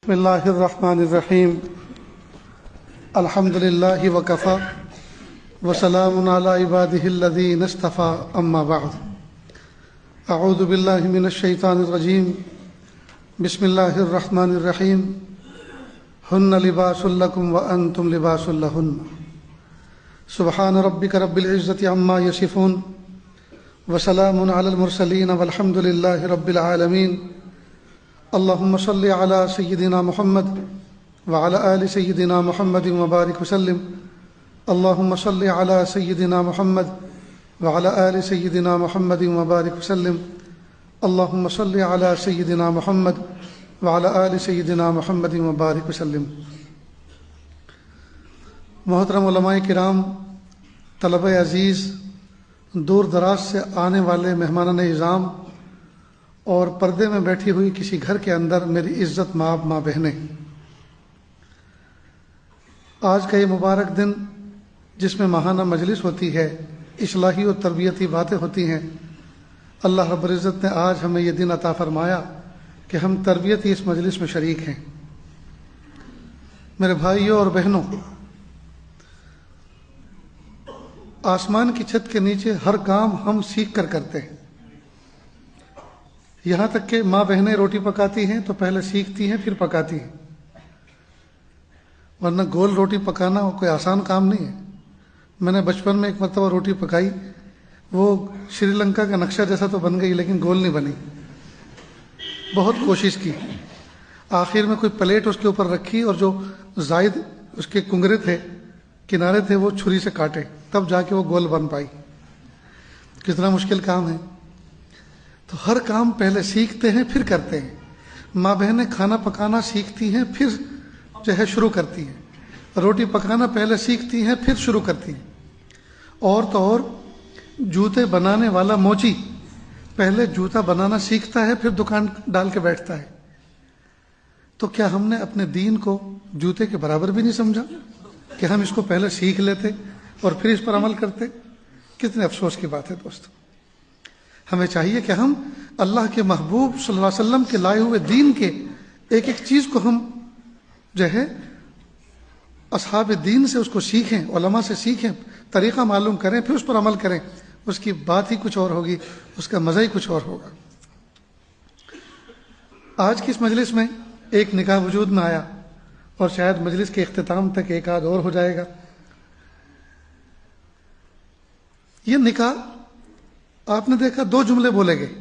بسم اللہ الرحمن الرحیم الحمد للہ وکفی وسلام علی عبادہ الذین اصطفی اما بعد اعوذ باللہ من الشیطان الرجیم بسم اللہ الرحمن الرحیم ہن لباس لکم وانتم لباس لہن سبحان ربک رب العزة عما یصفون وسلام علی المرسلین والحمد للہ رب العالمین اللہم صلی علی سیدنا محمد وعلی آل سیدنا محمد وبارک وسلم اللہم صلی علی سیدنا محمد وعلی آل سیدنا محمد وبارک وسلم اللہم صلی علی سیدنا محمد وعلی آل سیدنا محمد وبارک وسلم۔ محترم علماء کرام، طلبہ عزیز، دور دراز سے آنے والے مہمانان اعظام اور پردے میں بیٹھی ہوئی کسی گھر کے اندر میری عزت ماں بہنیں، آج کا یہ مبارک دن جس میں ماہانہ مجلس ہوتی ہے، اصلاحی اور تربیتی باتیں ہوتی ہیں، اللہ رب العزت نے آج ہمیں یہ دن عطا فرمایا کہ ہم تربیتی اس مجلس میں شریک ہیں۔ میرے بھائیوں اور بہنوں، آسمان کی چھت کے نیچے ہر کام ہم سیکھ کر کرتے ہیں، یہاں تک کہ ماں بہنیں روٹی پکاتی ہیں تو پہلے سیکھتی ہیں پھر پکاتی ہیں، ورنہ گول روٹی پکانا کوئی آسان کام نہیں ہے۔ میں نے بچپن میں ایک مرتبہ روٹی پکائی، وہ شری لنکا کا نقشہ جیسا تو بن گئی لیکن گول نہیں بنی، بہت کوشش کی، آخر میں کوئی پلیٹ اس کے اوپر رکھی اور جو زائد اس کے کنگرے تھے، کنارے تھے، وہ چھری سے کاٹے تب جا کے وہ گول بن پائی۔ کتنا مشکل کام ہے۔ تو ہر کام پہلے سیکھتے ہیں پھر کرتے ہیں۔ ماں بہنیں کھانا پکانا سیکھتی ہیں پھر جو ہے شروع کرتی ہیں، روٹی پکانا پہلے سیکھتی ہیں پھر شروع کرتی ہیں، اور تو اور جوتے بنانے والا موچی پہلے جوتا بنانا سیکھتا ہے پھر دکان ڈال کے بیٹھتا ہے۔ تو کیا ہم نے اپنے دین کو جوتے کے برابر بھی نہیں سمجھا کہ ہم اس کو پہلے سیکھ لیتے اور پھر اس پر عمل کرتے؟ کتنے افسوس کی بات ہے دوستو۔ ہمیں چاہیے کہ ہم اللہ کے محبوب صلی اللہ علیہ وسلم کے لائے ہوئے دین کے ایک ایک چیز کو ہم جو ہے اصحاب دین سے اس کو سیکھیں، علماء سے سیکھیں، طریقہ معلوم کریں، پھر اس پر عمل کریں۔ اس کی بات ہی کچھ اور ہوگی، اس کا مزہ ہی کچھ اور ہوگا۔ آج کی اس مجلس میں ایک نکاح وجود میں آیا اور شاید مجلس کے اختتام تک ایک آدھ اور ہو جائے گا۔ یہ نکاح آپ نے دیکھا دو جملے بولے گئے،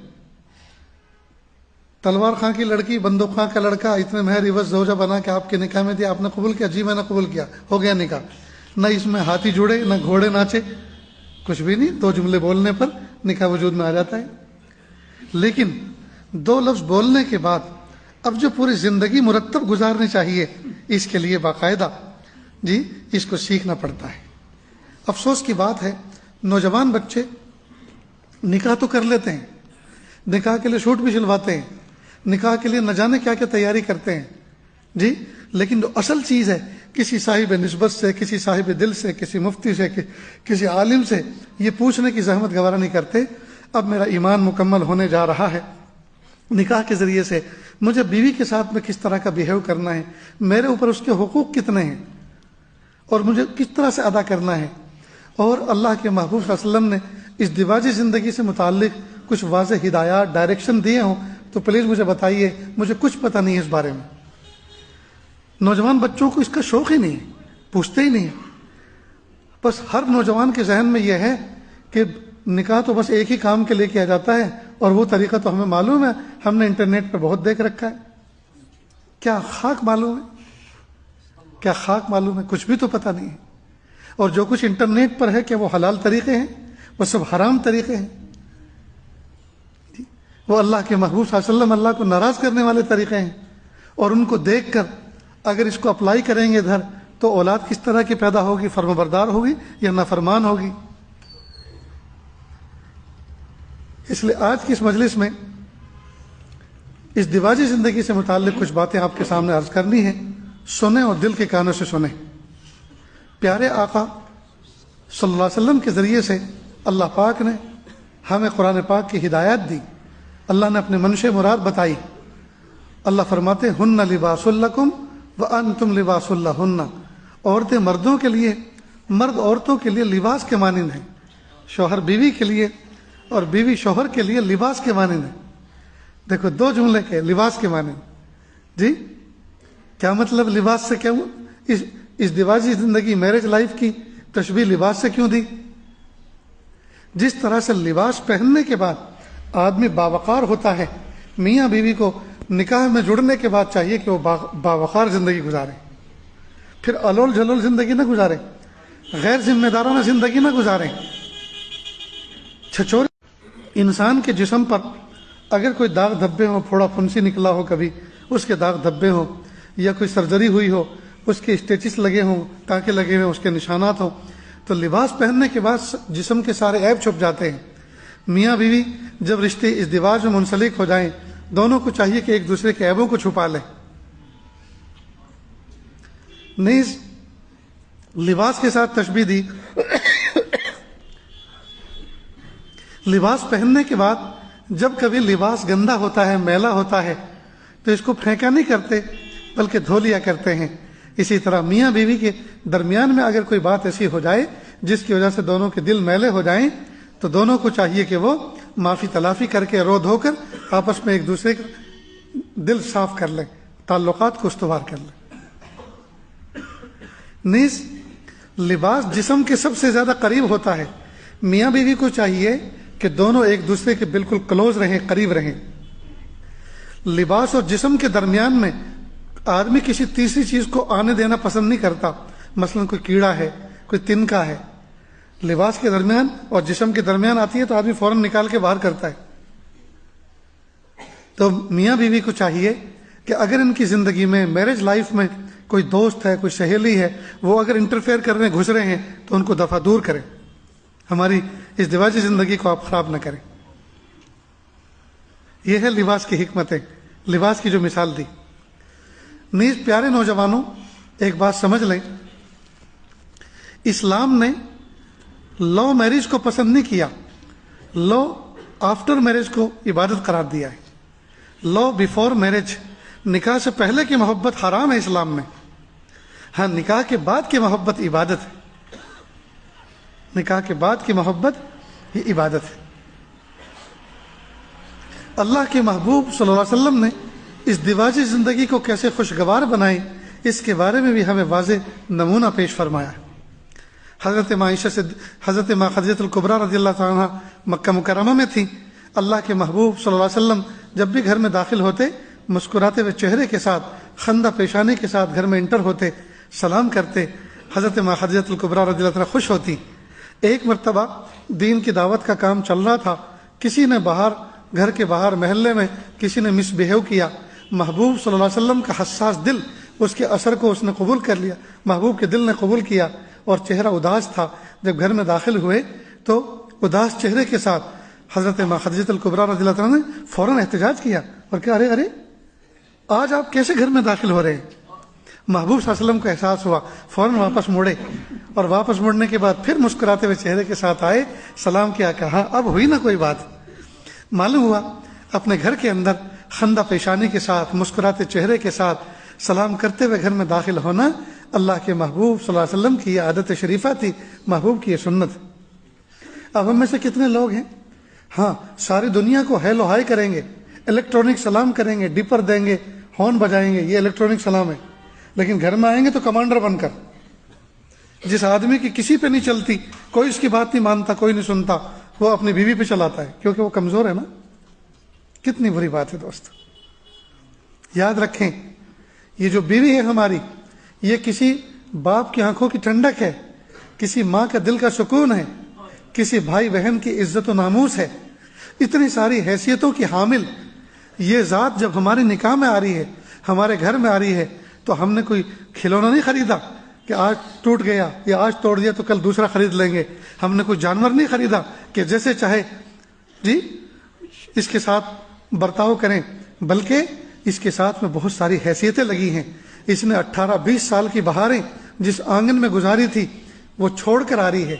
تلوار خاں کی لڑکی بندوق خاں کا لڑکا اتنے مہر عوض زوجہ بنا کے آپ کے نکاح میں دیا، آپ نے قبول کیا؟ جی میں نے قبول کیا، ہو گیا نکاح۔ نہ اس میں ہاتھی جڑے، نہ گھوڑے ناچے، کچھ بھی نہیں، دو جملے بولنے پر نکاح وجود میں آ جاتا ہے۔ لیکن دو لفظ بولنے کے بعد اب جو پوری زندگی مرتب گزارنی چاہیے، اس کے لیے باقاعدہ اس کو سیکھنا پڑتا ہے۔ افسوس کی بات ہے، نوجوان بچے نکاح تو کر لیتے ہیں، نکاح کے لیے شوٹ بھی سلواتے ہیں، نکاح کے لیے نہ جانے کیا کیا تیاری کرتے ہیں لیکن جو اصل چیز ہے، کسی صاحب نسبت سے، کسی صاحب دل سے، کسی مفتی سے، کسی عالم سے یہ پوچھنے کی زحمت گوارا نہیں کرتے اب میرا ایمان مکمل ہونے جا رہا ہے، نکاح کے ذریعے سے مجھے بیوی کے ساتھ میں کس طرح کا بیہیو کرنا ہے، میرے اوپر اس کے حقوق کتنے ہیں اور مجھے کس طرح سے ادا کرنا ہے، اور اللہ کے محبوب صلی اللہ علیہ وسلم نے اس دیواجی زندگی سے متعلق کچھ واضح ہدایات، ڈائریکشن دیے ہوں تو پلیز مجھے بتائیے، مجھے کچھ پتہ نہیں ہے اس بارے میں۔ نوجوان بچوں کو اس کا شوق ہی نہیں ہے، پوچھتے ہی نہیں ہے۔ بس ہر نوجوان کے ذہن میں یہ ہے کہ نکاح تو بس ایک ہی کام کے لیے کیا جاتا ہے اور وہ طریقہ تو ہمیں معلوم ہے، ہم نے انٹرنیٹ پہ بہت دیکھ رکھا ہے۔ کیا خاک معلوم ہے؟ کیا خاک معلوم ہے؟ کچھ بھی تو پتہ نہیں ہے۔ اور جو کچھ انٹرنیٹ پر ہے کہ وہ حلال طریقے ہیں، وہ سب حرام طریقے ہیں، وہ اللہ کے محبوب صلی اللہ علیہ وسلم اللہ کو ناراض کرنے والے طریقے ہیں، اور ان کو دیکھ کر اگر اس کو اپلائی کریں گے ادھر تو اولاد کس طرح کی پیدا ہوگی؟ فرمانبردار ہوگی یا نافرمان ہوگی؟ اس لیے آج کی اس مجلس میں اس دیواجی زندگی سے متعلق کچھ باتیں آپ کے سامنے عرض کرنی ہیں، سنیں اور دل کے کانوں سے سنیں۔ پیارے آقا صلی اللہ علیہ وسلم کے ذریعے سے اللہ پاک نے ہمیں قرآن پاک کی ہدایت دی، اللہ نے اپنے منشے مراد بتائی، اللہ فرماتے ہیں ہن لباس لکم وانتم لباس لہن، عورتیں مردوں کے لیے، مرد عورتوں کے لیے لباس کے مانند ہیں، شوہر بیوی کے لیے اور بیوی شوہر کے لیے لباس کے مانند ہیں۔ دیکھو دو جملے کے لباس کے مانند، جی کیا مطلب لباس سے؟ کیا اس دیواجی زندگی میرج لائف کی تشبیہ لباس سے کیوں دی؟ جس طرح سے لباس پہننے کے بعد آدمی باوقار ہوتا ہے، میاں بیوی کو نکاح میں جڑنے کے بعد چاہیے کہ وہ باوقار زندگی گزارے، پھر الول جلول زندگی نہ گزارے، غیر ذمہ دارانہ زندگی نہ گزاریں۔ چھچورے انسان کے جسم پر اگر کوئی داغ دھبے ہوں، پھوڑا پھنسی نکلا ہو کبھی، اس کے داغ دھبے ہوں، یا کوئی سرجری ہوئی ہو، اس کے اسٹیچز لگے ہوں، ٹانکے لگے ہوئے، اس کے نشانات ہوں، تو لباس پہننے کے بعد جسم کے سارے عیب چھپ جاتے ہیں۔ میاں بیوی جب رشتے ازدواج میں منسلک ہو جائیں، دونوں کو چاہیے کہ ایک دوسرے کے عیبوں کو چھپا لیں۔ نیز لباس کے ساتھ تشبیہ دی، لباس پہننے کے بعد جب کبھی لباس گندا ہوتا ہے، میلا ہوتا ہے، تو اس کو پھینکا نہیں کرتے بلکہ دھو لیا کرتے ہیں۔ اسی طرح میاں بیوی کے درمیان میں اگر کوئی بات ایسی ہو جائے جس کی وجہ سے دونوں کے دل میلے ہو جائیں، تو دونوں کو چاہیے کہ وہ معافی تلافی کر کے، رو دھو کر آپس میں ایک دوسرے کا دل صاف کر لیں، تعلقات کو استوار کر لیں۔ نیز لباس جسم کے سب سے زیادہ قریب ہوتا ہے، میاں بیوی کو چاہیے کہ دونوں ایک دوسرے کے بالکل کلوز رہیں، قریب رہیں۔ لباس اور جسم کے درمیان میں آدمی کسی تیسری چیز کو آنے دینا پسند نہیں کرتا، مثلا کوئی کیڑا ہے، کوئی تنکا ہے، لباس کے درمیان اور جسم کے درمیان آتی ہے تو آدمی فوراً نکال کے باہر کرتا ہے۔ تو میاں بیوی کو چاہیے کہ اگر ان کی زندگی میں، میرج لائف میں کوئی دوست ہے، کوئی سہیلی ہے، وہ اگر انٹرفیئر کرنے گھس رہے ہیں تو ان کو دفع دور کریں، ہماری اس ازدواجی زندگی کو آپ خراب نہ کریں۔ یہ ہے لباس کی حکمتیں، لباس کی جو مثال دی۔ نیز پیارے نوجوانوں، ایک بات سمجھ لیں، اسلام نے لو میرج کو پسند نہیں کیا، لو آفٹر میرج کو عبادت قرار دیا ہے۔ لو بیفور میرج، نکاح سے پہلے کی محبت حرام ہے اسلام میں، ہاں نکاح کے بعد کی محبت عبادت ہے، نکاح کے بعد کی محبت یہ عبادت ہے۔ اللہ کے محبوب صلی اللہ علیہ وسلم نے اس دیواجی زندگی کو کیسے خوشگوار بنائے، اس کے بارے میں بھی ہمیں واضح نمونہ پیش فرمایا ہے۔ حضرت ماں خدیجہ الکبریٰ رضی اللہ تعالیٰ عنہ مکہ مکرمہ میں تھیں۔ اللہ کے محبوب صلی اللہ علیہ وسلم جب بھی گھر میں داخل ہوتے، مسکراتے ہوئے چہرے کے ساتھ، خندہ پیشانی کے ساتھ گھر میں انٹر ہوتے، سلام کرتے۔ حضرت ماں خدیجہ الکبریٰ رضی اللہ عنہ خوش ہوتی۔ ایک مرتبہ دین کی دعوت کا کام چل رہا تھا، کسی نے باہر، گھر کے باہر محلے میں کسی نے مس بہیو کیا، محبوب صلی اللہ علیہ وسلم کا حساس دل اس کے اثر کو اس نے قبول کر لیا، محبوب کے دل نے قبول کیا، اور چہرہ اداس تھا۔ جب گھر میں داخل ہوئے تو اداس چہرے کے ساتھ حضرت ماں خدیجہ الکبریٰ رضی اللہ عنہ نے فوراً احتجاج کیا اور کہا، ارے آج آپ کیسے گھر میں داخل ہو رہے ہیں؟ محبوب صلی اللہ علیہ وسلم کو احساس ہوا، فوراً واپس مڑے، اور واپس مڑنے کے بعد پھر مسکراتے ہوئے چہرے کے ساتھ آئے، سلام کیا، کہا اب ہوئی نا کوئی بات۔ معلوم ہوا اپنے گھر کے اندر خندہ پیشانی کے ساتھ، مسکراتے چہرے کے ساتھ سلام کرتے ہوئے گھر میں داخل ہونا اللہ کے محبوب صلی اللہ علیہ وسلم کی یہ عادت شریفہ تھی، محبوب کی یہ سنت۔ اب ہم میں سے کتنے لوگ ہیں، ہاں ساری دنیا کو ہیلو ہائی کریں گے، الیکٹرانک سلام کریں گے، ڈپر دیں گے، ہارن بجائیں گے، یہ الیکٹرانک سلام ہے، لیکن گھر میں آئیں گے تو کمانڈر بن کر، جس آدمی کی کسی پہ نہیں چلتی، کوئی اس کی بات نہیں مانتا، کوئی نہیں سنتا، وہ اپنی بیوی پہ چلاتا ہے کیونکہ وہ کمزور ہے نا۔ کتنی بری بات ہے دوست۔ یاد رکھیں، یہ جو بیوی ہے ہماری، یہ کسی باپ کی آنکھوں کی ٹھنڈک ہے، کسی ماں کا دل کا سکون ہے، کسی بھائی بہن کی عزت و ناموس ہے، اتنی ساری حیثیتوں کی حامل یہ ذات جب ہمارے نکاح میں آ رہی ہے، ہمارے گھر میں آ رہی ہے، تو ہم نے کوئی کھلونا نہیں خریدا کہ آج ٹوٹ گیا یا آج توڑ دیا تو کل دوسرا خرید لیں گے، ہم نے کوئی جانور نہیں خریدا کہ جیسے چاہے جی اس کے ساتھ برتاؤ کریں، بلکہ اس کے ساتھ میں بہت ساری حیثیتیں لگی ہیں۔ اس نے 18-20 سال کی بہاریں جس آنگن میں گزاری تھی وہ چھوڑ کر آ رہی ہے،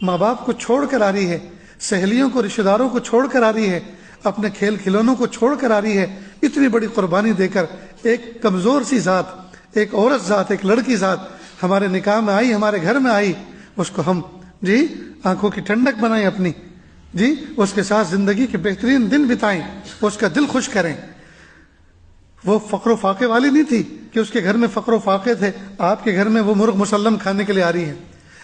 ماں باپ کو چھوڑ کر آ رہی ہے، سہیلیوں کو، رشتہ داروں کو چھوڑ کر آ رہی ہے، اپنے کھیل کھلونوں کو چھوڑ کر آ رہی ہے، اتنی بڑی قربانی دے کر ایک کمزور سی ذات، ایک عورت ذات، ایک لڑکی ذات ہمارے نکاح میں آئی، ہمارے گھر میں آئی، اس کو ہم آنکھوں کی ٹھنڈک بنائیں اپنی، اس کے ساتھ زندگی کے بہترین دن بتائیں، اس کا دل خوش کریں۔ وہ فقر و فاقے والی نہیں تھی کہ اس کے گھر میں فقر و فاقے تھے، آپ کے گھر میں وہ مرغ مسلم کھانے کے لیے آ رہی ہے۔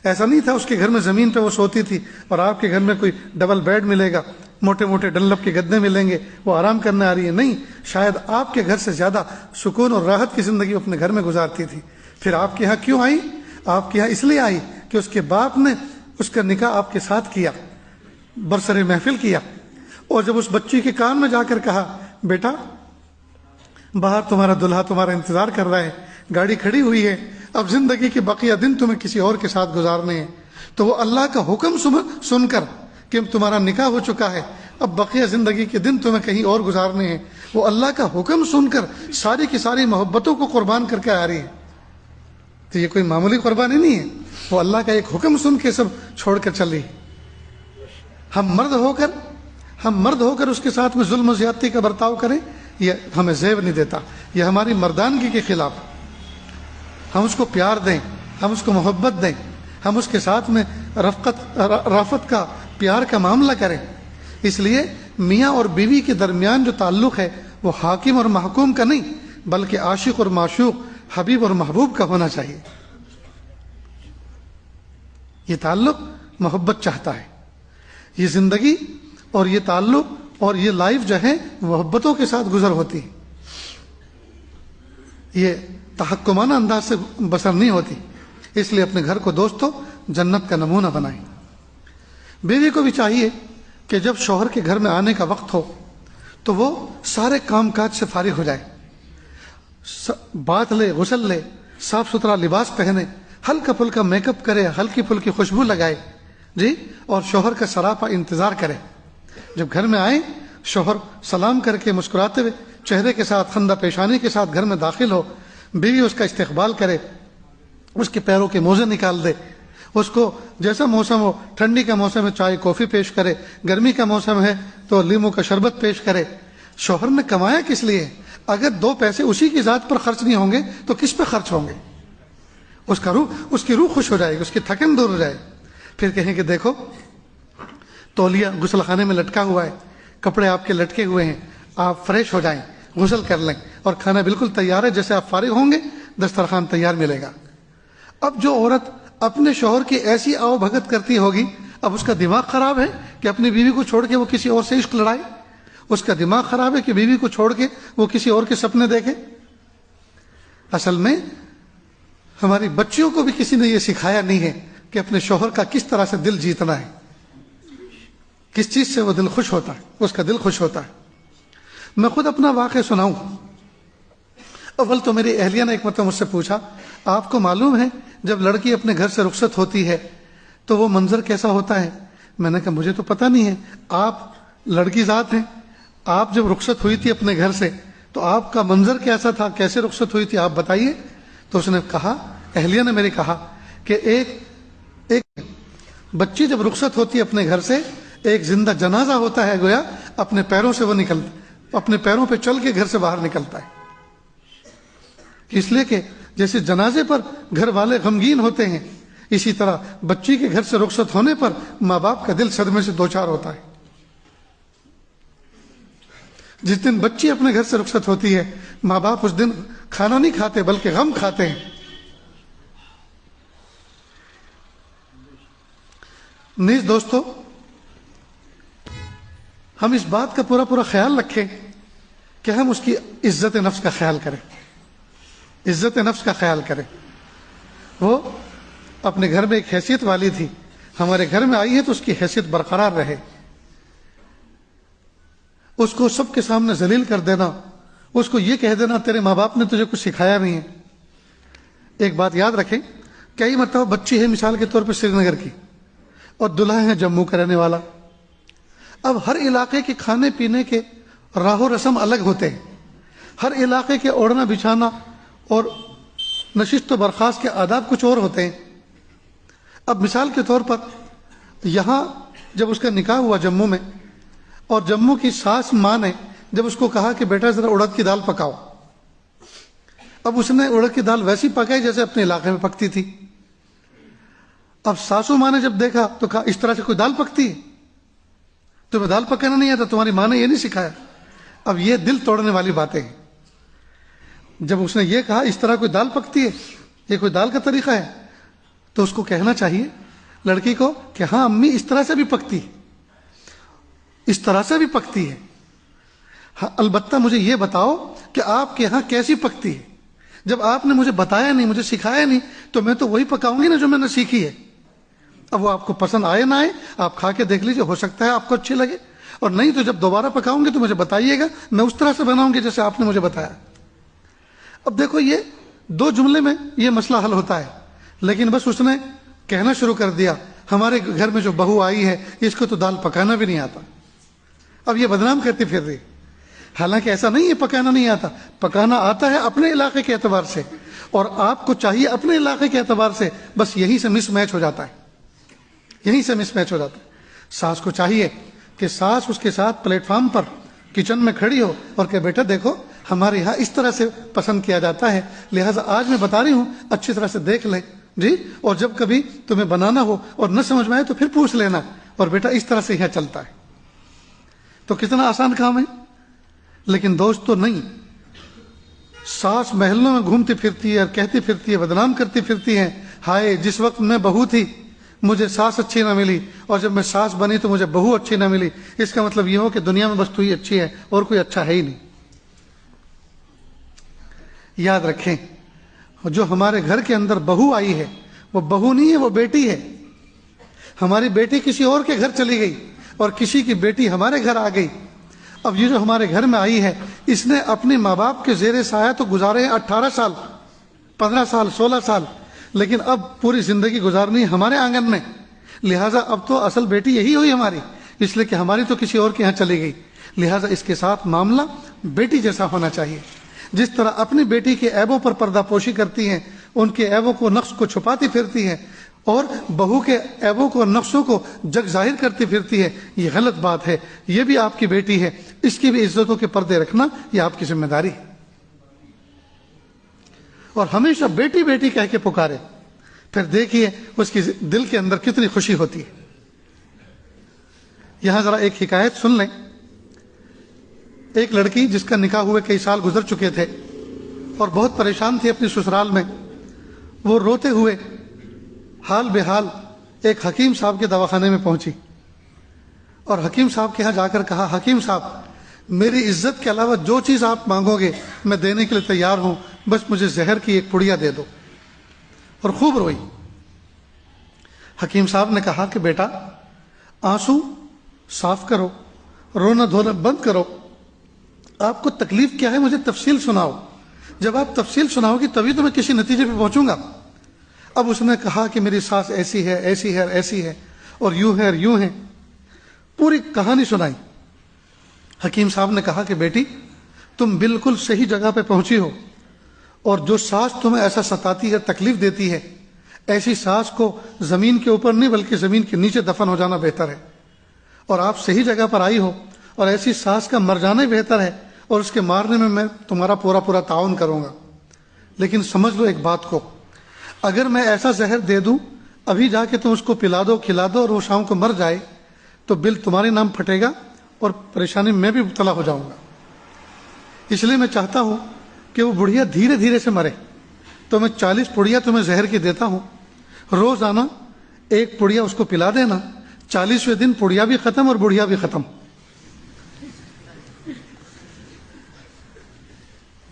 ایسا نہیں تھا اس کے گھر میں زمین پہ وہ سوتی تھی اور آپ کے گھر میں کوئی ڈبل بیڈ ملے گا، موٹے موٹے ڈنلپ کے گدے ملیں گے، وہ آرام کرنے آ رہی ہے۔ نہیں، شاید آپ کے گھر سے زیادہ سکون اور راحت کی زندگی اپنے گھر میں گزارتی تھی۔ پھر آپ کے یہاں کیوں آئی؟ آپ کے یہاں اس لیے آئی کہ اس کے باپ نے اس کا نکاح آپ کے ساتھ کیا، برسر محفل کیا، اور جب اس بچی کے کان میں جا کر کہا بیٹا باہر تمہارا دلہا تمہارا انتظار کر رہا ہے، گاڑی کھڑی ہوئی ہے، اب زندگی کے بقیہ دن تمہیں کسی اور کے ساتھ گزارنے ہیں، تو وہ اللہ کا حکم سن کر کہ تمہارا نکاح ہو چکا ہے، اب بقیہ زندگی کے دن تمہیں کہیں اور گزارنے ہیں، وہ اللہ کا حکم سن کر ساری کی ساری محبتوں کو قربان کر کے آ رہی ہے۔ تو یہ کوئی معمولی قربانی نہیں ہے، وہ اللہ کا ایک حکم سن کے سب چھوڑ کر چل رہی۔ ہم مرد ہو کر اس کے ساتھ میں ظلم و زیادتی کا برتاؤ کریں، یہ ہمیں زیب نہیں دیتا، یہ ہماری مردانگی کے خلاف۔ ہم اس کو پیار دیں، ہم اس کو محبت دیں، ہم اس کے ساتھ میں رافت کا، پیار کا معاملہ کریں۔ اس لیے میاں اور بیوی کے درمیان جو تعلق ہے وہ حاکم اور محکوم کا نہیں بلکہ عاشق اور معشوق، حبیب اور محبوب کا ہونا چاہیے۔ یہ تعلق محبت چاہتا ہے، یہ زندگی اور یہ تعلق اور یہ لائف جو ہے محبتوں کے ساتھ گزر ہوتی ہے، یہ تحکمانہ انداز سے بسر نہیں ہوتی۔ اس لیے اپنے گھر کو دوستو جنت کا نمونہ بنائیں۔ بیوی کو بھی چاہیے کہ جب شوہر کے گھر میں آنے کا وقت ہو تو وہ سارے کام کاج سے فارغ ہو جائے، بات لے، غسل لے، صاف ستھرا لباس پہنے، ہلکا پھلکا میک اپ کرے، ہلکی پھلکی خوشبو لگائے اور شوہر کا سراپا انتظار کرے۔ جب گھر میں آئے شوہر سلام کر کے مسکراتے ہوئے چہرے کے ساتھ، خندہ پیشانی کے ساتھ گھر میں داخل ہو، بیوی اس کا استقبال کرے، اس کے پیروں کے موزے نکال دے، اس کو جیسا موسم ہو، ٹھنڈی کا موسم ہے چائے کافی پیش کرے، گرمی کا موسم ہے تو لیمو کا شربت پیش کرے۔ شوہر نے کمایا کس لیے؟ اگر 2 پیسے اسی کی ذات پر خرچ نہیں ہوں گے تو کس پہ خرچ ہوں گے؟ اس کی روح خوش ہو جائے گی، اس کی تھکن دور ہو جائے۔ پھر کہیں کہ دیکھو تولیہ غسل خانے میں لٹکا ہوا ہے، کپڑے آپ کے لٹکے ہوئے ہیں، آپ فریش ہو جائیں، غسل کر لیں، اور کھانا بالکل تیار ہے، جیسے آپ فارغ ہوں گے دسترخوان تیار ملے گا۔ اب جو عورت اپنے شوہر کی ایسی آؤ بھگت کرتی ہوگی، اب اس کا دماغ خراب ہے کہ اپنی بیوی کو چھوڑ کے وہ کسی اور سے عشق لڑائے، اس کا دماغ خراب ہے کہ بیوی کو چھوڑ کے وہ کسی اور کے سپنے دیکھے۔ اصل میں ہماری بچیوں کو بھی کسی نے یہ سکھایا نہیں ہے کہ اپنے شوہر کا کس طرح سے دل جیتنا ہے، کس چیز سے وہ دل خوش ہوتا ہے، اس کا دل خوش ہوتا ہے۔ میں خود اپنا واقعہ سناؤں۔ اول تو میری اہلیہ نے ایک مرتبہ مجھ سے پوچھا، آپ کو معلوم ہے جب لڑکی اپنے گھر سے رخصت ہوتی ہے تو وہ منظر کیسا ہوتا ہے؟ میں نے کہا مجھے تو پتہ نہیں ہے، آپ لڑکی ذات ہیں، آپ جب رخصت ہوئی تھی اپنے گھر سے تو آپ کا منظر کیسا تھا، کیسے رخصت ہوئی تھی، آپ بتائیے۔ تو اس نے کہا، اہلیہ نے میری کہا کہ ایک بچی جب رخصت ہوتی ہے اپنے گھر سے، ایک زندہ جنازہ ہوتا ہے، گویا اپنے پیروں سے وہ نکلتا، اپنے پیروں پہ چل کے گھر سے باہر نکلتا ہے، اس لیے کہ جیسے جنازے پر گھر والے غمگین ہوتے ہیں، اسی طرح بچی کے گھر سے رخصت ہونے پر ماں باپ کا دل صدمے سے دوچار ہوتا ہے۔ جس دن بچی اپنے گھر سے رخصت ہوتی ہے ماں باپ اس دن کھانا نہیں کھاتے بلکہ غم کھاتے ہیں۔ نیز دوستو، ہم اس بات کا پورا خیال رکھیں کہ ہم اس کی عزت نفس کا خیال کریں، عزت نفس کا خیال کریں۔ وہ اپنے گھر میں ایک حیثیت والی تھی، ہمارے گھر میں آئی ہے تو اس کی حیثیت برقرار رہے، اس کو سب کے سامنے ذلیل کر دینا، اس کو یہ کہہ دینا تیرے ماں باپ نے تجھے کچھ سکھایا نہیں ہے۔ ایک بات یاد رکھیں، کئی مرتبہ بچی ہے مثال کے طور پر سری نگر کی اور دلہا ہے جموں کا رہنے والا۔ اب ہر علاقے کے کھانے پینے کے راہ و رسم الگ ہوتے ہیں، ہر علاقے کے اوڑھنا بچھانا اور نشست و برخاست کے آداب کچھ اور ہوتے ہیں۔ اب مثال کے طور پر یہاں جب اس کا نکاح ہوا جموں میں، اور جموں کی ساس ماں نے جب اس کو کہا کہ بیٹا ذرا اڑد کی دال پکاؤ، اب اس نے اڑد کی دال ویسی پکائی جیسے اپنے علاقے میں پکتی تھی۔ اب ساسو ماں نے جب دیکھا تو کہا اس طرح سے کوئی دال پکتی ہے؟ تمہیں دال پکانا نہیں آتا، تمہاری ماں نے یہ نہیں سکھایا؟ اب یہ دل توڑنے والی باتیں ہیں۔ جب اس نے یہ کہا اس طرح کوئی دال پکتی ہے، یہ کوئی دال کا طریقہ ہے، تو اس کو کہنا چاہیے لڑکی کو کہ ہاں امی اس طرح سے بھی پکتی ہے، اس طرح سے بھی پکتی ہے، ہاں البتہ مجھے یہ بتاؤ کہ آپ کے ہاں کیسی پکتی ہے۔ جب آپ نے مجھے بتایا نہیں، مجھے سکھایا نہیں، تو میں تو وہی پکاؤں گی نا جو میں نے سیکھی ہے۔ اب وہ آپ کو پسند آئے نہ آئے، آپ کھا کے دیکھ لیجئے، ہو سکتا ہے آپ کو اچھی لگے، اور نہیں تو جب دوبارہ پکاؤں گے تو مجھے بتائیے گا، میں اس طرح سے بناؤں گی جیسے آپ نے مجھے بتایا۔ اب دیکھو یہ 2 جملے میں یہ مسئلہ حل ہوتا ہے، لیکن بس اس نے کہنا شروع کر دیا ہمارے گھر میں جو بہو آئی ہے اس کو تو دال پکانا بھی نہیں آتا۔ اب یہ بدنام کرتی پھر رہی، حالانکہ ایسا نہیں ہے پکانا نہیں آتا، پکانا آتا ہے اپنے علاقے کے اعتبار سے، اور آپ کو چاہیے اپنے علاقے کے اعتبار سے، بس یہیں سے مس میچ ہو جاتا ہے، یہیں سے مس میچ ہو جاتا ہے۔ ساس کو چاہیے کہ ساس اس کے ساتھ پلیٹ فارم پر کچن میں کھڑی ہو اور کہ بیٹا دیکھو ہمارے یہاں اس طرح سے پسند کیا جاتا ہے، لہٰذا آج میں بتا رہی ہوں اچھی طرح سے دیکھ لے جی، اور جب کبھی تمہیں بنانا ہو اور نہ سمجھ میں آئے تو پھر پوچھ لینا، اور بیٹا اس طرح سے یہاں چلتا ہے۔ تو کتنا آسان کام ہے، لیکن دوست تو نہیں، ساس محلوں میں گھومتی پھرتی ہے اور کہتی پھرتی ہے، بدنام کرتی پھرتی ہے، ہائے جس وقت میں بہو تھی مجھے ساس اچھی نہ ملی، اور جب میں ساس بنی تو مجھے بہو اچھی نہ ملی۔ اس کا مطلب یہ ہو کہ دنیا میں بس تو ہی اچھی ہے اور کوئی اچھا ہے ہی نہیں۔ یاد رکھیں، جو ہمارے گھر کے اندر بہو آئی ہے وہ بہو نہیں ہے، وہ بیٹی ہے۔ ہماری بیٹی کسی اور کے گھر چلی گئی اور کسی کی بیٹی ہمارے گھر آ گئی۔ اب یہ جو ہمارے گھر میں آئی ہے اس نے اپنے ماں باپ کے زیر سایہ تو گزارے 18 سال 15 سال 16 سال، لیکن اب پوری زندگی گزارنی ہمارے آنگن میں، لہٰذا اب تو اصل بیٹی یہی ہوئی ہماری، اس لیے کہ ہماری تو کسی اور کے یہاں چلی گئی، لہٰذا اس کے ساتھ معاملہ بیٹی جیسا ہونا چاہیے۔ جس طرح اپنی بیٹی کے عیبوں پر پردہ پوشی کرتی ہیں، ان کے عیبوں کو نقص کو چھپاتی پھرتی ہیں، اور بہو کے عیبوں کو نقصوں کو جگ ظاہر کرتی پھرتی ہے، یہ غلط بات ہے۔ یہ بھی آپ کی بیٹی ہے، اس کی بھی عزتوں کے پردے رکھنا یہ آپ کی ذمہ داری ہے، اور ہمیشہ بیٹی بیٹی کہہ کے پکارے، پھر دیکھیے اس کی دل کے اندر کتنی خوشی ہوتی ہے۔ یہاں ذرا ایک حکایت سن لیں۔ ایک لڑکی جس کا نکاح ہوئے کئی سال گزر چکے تھے اور بہت پریشان تھی اپنی سسرال میں، وہ روتے ہوئے حال بے حال ایک حکیم صاحب کے دواخانے میں پہنچی، اور حکیم صاحب کے ہاں جا کر کہا حکیم صاحب میری عزت کے علاوہ جو چیز آپ مانگو گے میں دینے کے لیے تیار ہوں، بس مجھے زہر کی ایک پڑیا دے دو، اور خوب روئی۔ حکیم صاحب نے کہا کہ بیٹا آنسو صاف کرو، رونا دھونا بند کرو، آپ کو تکلیف کیا ہے مجھے تفصیل سناؤ، جب آپ تفصیل سناؤ گی تبھی تو میں کسی نتیجے پہ پہنچوں گا۔ اب اس نے کہا کہ میری ساس ایسی ہے ایسی ہے ایسی ہے اور یوں ہے اور یوں ہے، پوری کہانی سنائی۔ حکیم صاحب نے کہا کہ بیٹی تم بالکل صحیح جگہ پہ پہنچی ہو، اور جو ساس تمہیں ایسا ستاتی ہے تکلیف دیتی ہے، ایسی ساس کو زمین کے اوپر نہیں بلکہ زمین کے نیچے دفن ہو جانا بہتر ہے، اور آپ صحیح جگہ پر آئی ہو، اور ایسی ساس کا مر جانا ہی بہتر ہے، اور اس کے مارنے میں تمہارا پورا تعاون کروں گا۔ لیکن سمجھ لو ایک بات کو، اگر میں ایسا زہر دے دوں ابھی جا کے تم اس کو پلا دو کھلا دو اور وہ شام کو مر جائے تو بل تمہارے نام پھٹے گا اور پریشانی میں بھی مبتلا ہو جاؤں گا، اس لیے میں چاہتا ہوں کہ وہ بڑھیا دھیرے دھیرے سے مرے، تو میں 40 پڑیا تمہیں زہر کی دیتا ہوں، روزانہ ایک پڑیا اس کو پلا دینا، 40ویں دن پڑیا بھی ختم اور بڑھیا بھی ختم۔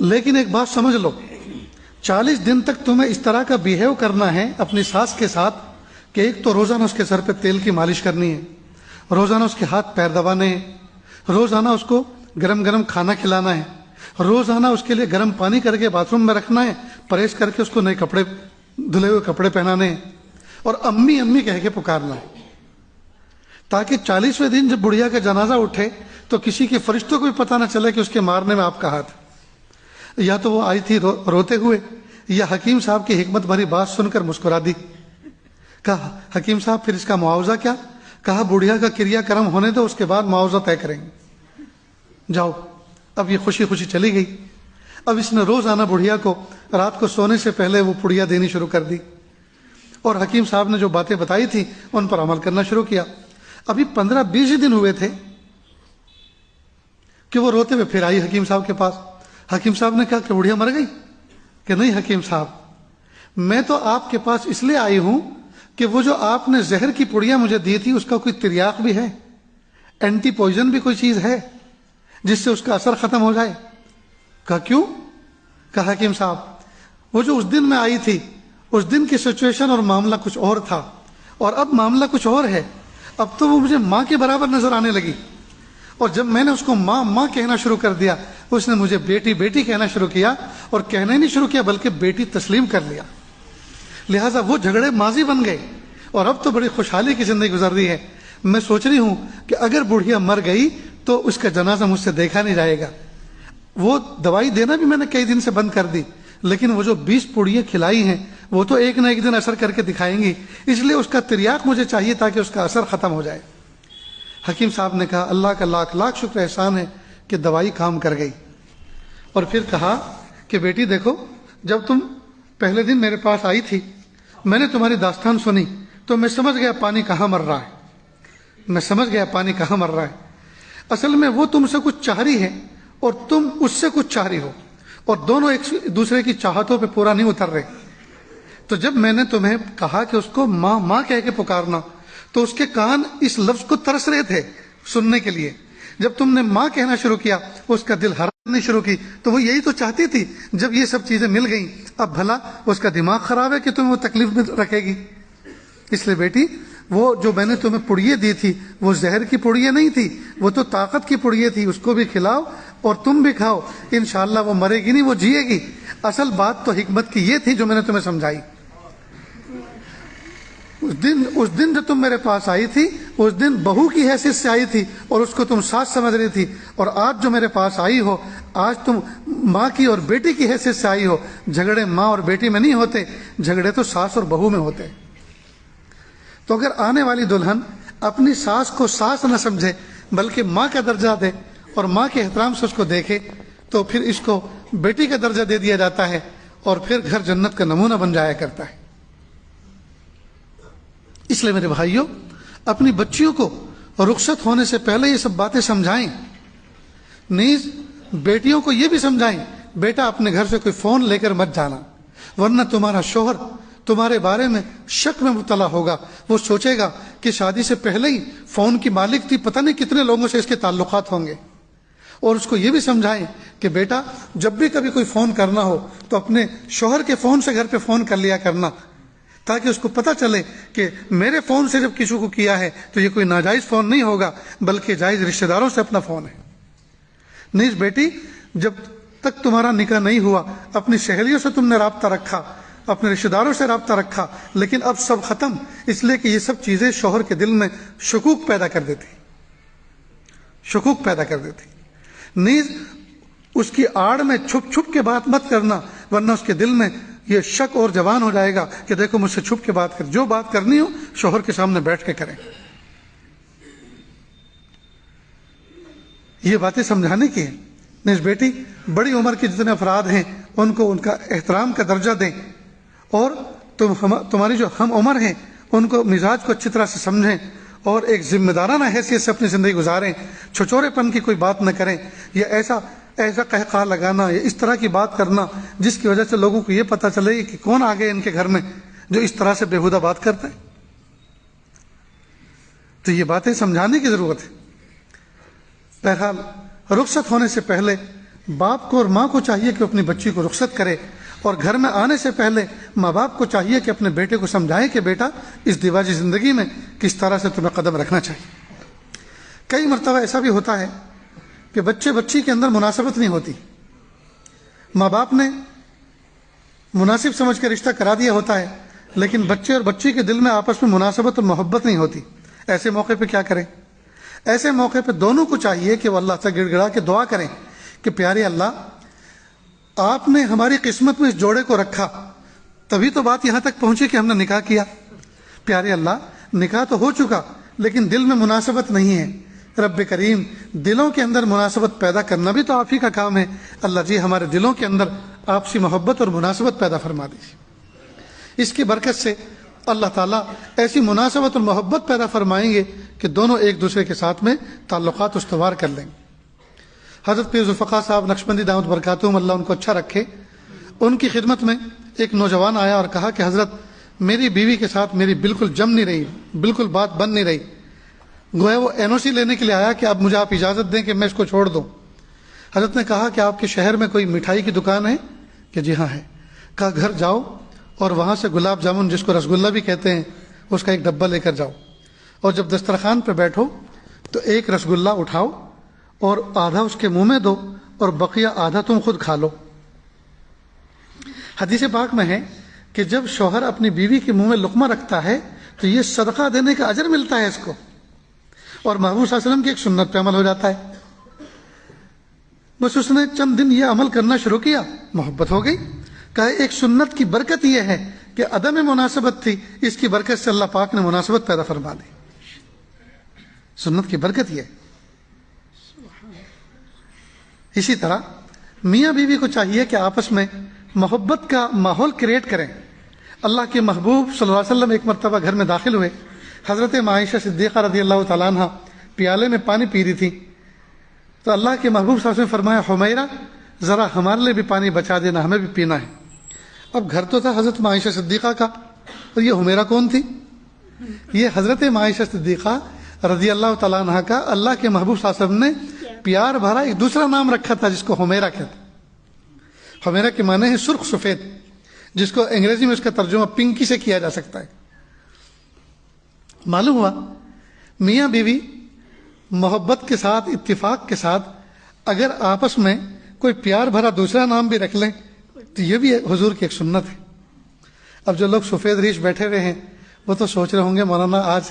لیکن ایک بات سمجھ لو، 40 دن تک تمہیں اس طرح کا بیہیو کرنا ہے اپنی ساس کے ساتھ کہ ایک تو روزانہ اس کے سر پہ تیل کی مالش کرنی ہے، روزانہ اس کے ہاتھ پیر دبانے ہیں، روزانہ اس کو گرم گرم کھانا کھلانا ہے، روزانہ اس کے لیے گرم پانی کر کے باتھ روم میں رکھنا ہے، پریس کر کے اس کو نئے کپڑے دھلے ہوئے کپڑے پہنانے ہیں، اور امی امی کہہ کے پکارنا ہے، تاکہ 40ویں دن جب بڑھیا کا جنازہ اٹھے تو کسی کے فرشتوں کو بھی پتہ نہ چلے کہ اس کے مارنے میں آپ کا ہاتھ۔ یا تو وہ آئی تھی روتے ہوئے، یا حکیم صاحب کی حکمت بھری بات سن کر مسکرا دی۔ کہا حکیم صاحب پھر اس کا معاوضہ کیا؟ کہا بڑھیا کا کریا کرم ہونے دو، اس کے بعد معاوضہ طے کریں گے، جاؤ اب یہ خوشی خوشی چلی گئی. اب اس نے روزانہ بڑھیا کو رات کو سونے سے پہلے وہ پڑیا دینی شروع کر دی اور حکیم صاحب نے جو باتیں بتائی تھی ان پر عمل کرنا شروع کیا. ابھی 15-20 دن ہوئے تھے کہ وہ روتے ہوئے پھر آئی حکیم صاحب کے پاس. حکیم صاحب نے کہا کہ بڑھیا مر گئی؟ کہ نہیں حکیم صاحب، میں تو آپ کے پاس اس لیے آئی ہوں کہ وہ جو آپ نے زہر کی پڑیا مجھے دی تھی اس کا کوئی تریاق بھی ہے، اینٹی پوائزن بھی کوئی چیز ہے جس سے اس کا اثر ختم ہو جائے؟ کہا کیوں؟ کہا حکیم صاحب وہ جو اس دن میں آئی تھی اس دن کی سچویشن اور معاملہ کچھ اور تھا اور اب معاملہ کچھ اور ہے. اب تو وہ مجھے ماں کے برابر نظر آنے لگی اور جب میں نے اس کو ماں ماں کہنا شروع کر دیا اس نے مجھے بیٹی بیٹی کہنا شروع کیا اور کہنا ہی نہیں شروع کیا بلکہ بیٹی تسلیم کر لیا. لہٰذا وہ جھگڑے ماضی بن گئے اور اب تو بڑی خوشحالی کی زندگی گزر رہی ہے. میں سوچ رہی ہوں کہ اگر بڑھیا مر گئی تو اس کا جنازہ مجھ سے دیکھا نہیں جائے گا. وہ دوائی دینا بھی میں نے کئی دن سے بند کر دی لیکن وہ جو 20 پڑیاں کھلائی ہیں وہ تو ایک نہ ایک دن اثر کر کے دکھائیں گی، اس لیے اس کا تریاق مجھے چاہیے تاکہ اس کا اثر ختم ہو جائے. حکیم صاحب نے کہا اللہ کا لاکھ لاکھ شکر احسان ہے کہ دوائی کام کر گئی. اور پھر کہا کہ بیٹی دیکھو، جب تم پہلے دن میرے پاس آئی تھی میں نے تمہاری داستان سنی تو میں سمجھ گیا پانی کہاں مر رہا ہے. میں سمجھ گیا پانی کہاں مر رہا ہے. اصل میں وہ تم سے کچھ چاہ رہی ہے اور تم اس سے کچھ چاہ رہی ہو اور دونوں ایک دوسرے کی چاہتوں پہ پورا نہیں اتر رہے. تو جب میں نے تمہیں کہا کہ اس کو ماں ماں کہہ کے پکارنا تو اس کے کان اس لفظ کو ترس رہے تھے سننے کے لیے. جب تم نے ماں کہنا شروع کیا اس کا دل ہرنے شروع کی تو وہ یہی تو چاہتی تھی. جب یہ سب چیزیں مل گئیں اب بھلا اس کا دماغ خراب ہے کہ تمہیں وہ تکلیف میں رکھے گی. اس لیے بیٹی وہ جو میں نے تمہیں پڑیے دی تھی وہ زہر کی پڑیے نہیں تھی، وہ تو طاقت کی پڑیے تھی. اس کو بھی کھلاؤ اور تم بھی کھاؤ، انشاءاللہ وہ مرے گی نہیں، وہ جیے گی. اصل بات تو حکمت کی یہ تھی جو میں نے تمہیں سمجھائی. اس دن جو تم میرے پاس آئی تھی اس دن بہو کی حیثیت سے آئی تھی اور اس کو تم ساس سمجھ رہی تھی، اور آج جو میرے پاس آئی ہو آج تم ماں کی اور بیٹی کی حیثیت سے آئی ہو. جھگڑے ماں اور بیٹی میں نہیں ہوتے، جھگڑے تو ساس اور بہو میں ہوتے. تو اگر آنے والی دلہن اپنی ساس کو ساس نہ سمجھے بلکہ ماں کا درجہ دے اور ماں کے احترام سے اس کو دیکھے تو پھر اس کو بیٹی کا درجہ دے دیا جاتا ہے اور پھر گھر جنت کا نمونہ بن جایا کرتا ہے. اس لیے میرے بھائیوں اپنی بچیوں کو رخصت ہونے سے پہلے یہ سب باتیں سمجھائیں. نیز بیٹیوں کو یہ بھی سمجھائیں بیٹا اپنے گھر سے کوئی فون لے کر مت جانا ورنہ تمہارا شوہر تمہارے بارے میں شک میں مبتلا ہوگا. وہ سوچے گا کہ شادی سے پہلے ہی فون کی مالک تھی، پتہ نہیں کتنے لوگوں سے اس کے تعلقات ہوں گے. اور اس کو یہ بھی سمجھائیں کہ بیٹا جب بھی کبھی کوئی فون کرنا ہو تو اپنے شوہر کے فون سے گھر پہ فون کر لیا کرنا تاکہ اس کو پتہ چلے کہ میرے فون سے جب کسی کو کیا ہے تو یہ کوئی ناجائز فون نہیں ہوگا بلکہ جائز رشتہ داروں سے اپنا فون ہے. نیز بیٹی جب تک تمہارا نکاح نہیں ہوا اپنی سہیلیوں سے تم نے رابطہ رکھا، اپنے رشتہ داروں سے رابطہ رکھا، لیکن اب سب ختم، اس لیے کہ یہ سب چیزیں شوہر کے دل میں شکوک پیدا کر دیتی، شکوک پیدا کر دیتی. نیز اس کی آڑ میں چھپ چھپ کے بات مت کرنا ورنہ اس کے دل میں یہ شک اور جوان ہو جائے گا کہ دیکھو مجھ سے چھپ کے بات کر. جو بات کرنی ہو شوہر کے سامنے بیٹھ کے کریں. یہ باتیں سمجھانے کی ہیں. نیز بیٹی بڑی عمر کے جتنے افراد ہیں ان کو ان کا احترام کا درجہ دیں اور تمہاری جو ہم عمر ہیں ان کو مزاج کو اچھی طرح سے سمجھیں اور ایک ذمہ دارانہ حیثیت سے اپنی زندگی گزاریں. چھچورے پن کی کوئی بات نہ کریں یا ایسا قہقہ لگانا یا اس طرح کی بات کرنا جس کی وجہ سے لوگوں کو یہ پتہ چلے کہ کون آ گئے ان کے گھر میں جو اس طرح سے بےہودہ بات کرتا ہے. تو یہ باتیں سمجھانے کی ضرورت ہے. بہرحال رخصت ہونے سے پہلے باپ کو اور ماں کو چاہیے کہ اپنی بچی کو رخصت کرے اور گھر میں آنے سے پہلے ماں باپ کو چاہیے کہ اپنے بیٹے کو سمجھائیں کہ بیٹا اس دیواجی زندگی میں کس طرح سے تمہیں قدم رکھنا چاہیے. کئی مرتبہ ایسا بھی ہوتا ہے کہ بچے بچی کے اندر مناسبت نہیں ہوتی، ماں باپ نے مناسب سمجھ کے رشتہ کرا دیا ہوتا ہے لیکن بچے اور بچی کے دل میں آپس میں مناسبت اور محبت نہیں ہوتی. ایسے موقع پہ کیا کریں؟ ایسے موقع پہ دونوں کو چاہیے کہ وہ اللہ سے گڑ گڑا کے دعا کریں کہ پیارے اللہ آپ نے ہماری قسمت میں اس جوڑے کو رکھا تبھی تو بات یہاں تک پہنچی کہ ہم نے نکاح کیا. پیارے اللہ نکاح تو ہو چکا لیکن دل میں مناسبت نہیں ہے، رب کریم دلوں کے اندر مناسبت پیدا کرنا بھی تو آپ ہی کا کام ہے. اللہ جی ہمارے دلوں کے اندر آپسی محبت اور مناسبت پیدا فرما دیجیے. اس کی برکت سے اللہ تعالیٰ ایسی مناسبت اور محبت پیدا فرمائیں گے کہ دونوں ایک دوسرے کے ساتھ میں تعلقات استوار کر لیں گے. حضرت پیر ذوالفقار صاحب نقشبندی دعوت برکاتہم اللہ ان کو اچھا رکھے، ان کی خدمت میں ایک نوجوان آیا اور کہا کہ حضرت میری بیوی کے ساتھ میری بالکل جم نہیں رہی، بالکل بات بن نہیں رہی. گویا وہ NOC لینے کے لیے آیا کہ اب مجھے آپ اجازت دیں کہ میں اس کو چھوڑ دوں. حضرت نے کہا کہ آپ کے شہر میں کوئی مٹھائی کی دکان ہے؟ کہ جی ہاں ہے. کہا گھر جاؤ اور وہاں سے گلاب جامن جس کو رسگلہ بھی کہتے ہیں اس کا ایک ڈبہ لے کر جاؤ، اور جب دسترخوان پہ بیٹھو تو ایک رسگلہ اٹھاؤ اور آدھا اس کے منہ میں دو اور بقیہ آدھا تم خود کھا لو. حدیث پاک میں ہے کہ جب شوہر اپنی بیوی کے منہ میں لقمہ رکھتا ہے تو یہ صدقہ دینے کا اجر ملتا ہے اس کو، اور محبوب صلی اللہ علیہ وسلم کی ایک سنت پہ عمل ہو جاتا ہے. بس اس نے چند دن یہ عمل کرنا شروع کیا، محبت ہو گئی. کہا ایک سنت کی برکت یہ ہے کہ عدم مناسبت تھی، اس کی برکت سے اللہ پاک نے مناسبت پیدا فرما دی. سنت کی برکت یہ ہے. اسی طرح میاں بیوی کو چاہیے کہ آپس میں محبت کا ماحول کریٹ کریں. اللہ کے محبوب صلی اللہ علیہ وسلم ایک مرتبہ گھر میں داخل ہوئے. حضرت عائشہ صدیقہ رضی اللہ تعالیٰ عنہ پیالے میں پانی پی رہی تھی تو اللہ کے محبوب صلی اللہ علیہ وسلم نے فرمایا حمیرہ ذرا ہمارے لیے بھی پانی بچا دینا، ہمیں بھی پینا ہے. اب گھر تو تھا حضرت عائشہ صدیقہ کا، اور یہ حمیرہ کون تھی؟ یہ حضرت عائشہ صدیقہ رضی اللہ تعالیٰ عنہ کا اللہ کے محبوب صلی اللہ علیہ وسلم نے پیار بھرا ایک دوسرا نام رکھا تھا جس کو حمیرہ کہتے. حمیرہ کے معنی ہے سرخ سفید، جس کو انگریزی میں اس کا ترجمہ پنکی سے کیا جا سکتا ہے. معلوم ہوا میاں بیوی محبت کے ساتھ اتفاق کے ساتھ اگر آپس میں کوئی پیار بھرا دوسرا نام بھی رکھ لیں تو یہ بھی حضور کی ایک سنت ہے. اب جو لوگ سفید ریش بیٹھے ہوئے ہیں وہ تو سوچ رہے ہوں گے مولانا آج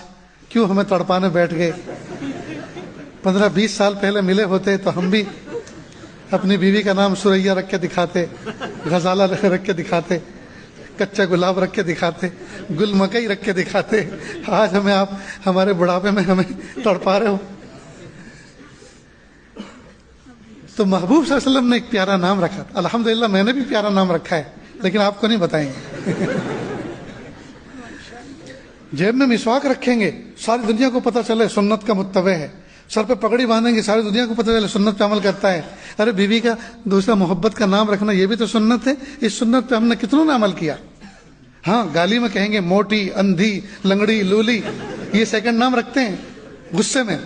کیوں ہمیں تڑپانے بیٹھ گئے، 15-20 سال پہلے ملے ہوتے تو ہم بھی اپنی بیوی کا نام سریا رکھ کے دکھاتے، غزالہ رکھ کے دکھاتے، کچا گلاب رکھ کے دکھاتے، گل مکئی رکھ کے دکھاتے. آج ہمیں آپ ہمارے بڑھاپے میں ہمیں تڑپا رہے ہو. تو محبوب صلی اللہ علیہ وسلم نے ایک پیارا نام رکھا. الحمدللہ میں نے بھی پیارا نام رکھا ہے لیکن آپ کو نہیں بتائیں گے. جیب میں مسواک رکھیں گے ساری دنیا کو پتہ چلے سنت کا متبع ہے. سر پہ پگڑی باندھیں گے ساری دنیا کو پتہ چلے سنت پہ عمل کرتا ہے. ارے بیوی کا دوسرا محبت کا نام رکھنا یہ بھی تو سنت ہے. اس سنت پہ ہم نے کتنوں نے عمل کیا. ہاں گالی میں کہیں گے موٹی، اندھی، لنگڑی، لولی، یہ سیکنڈ نام رکھتے ہیں، غصے میں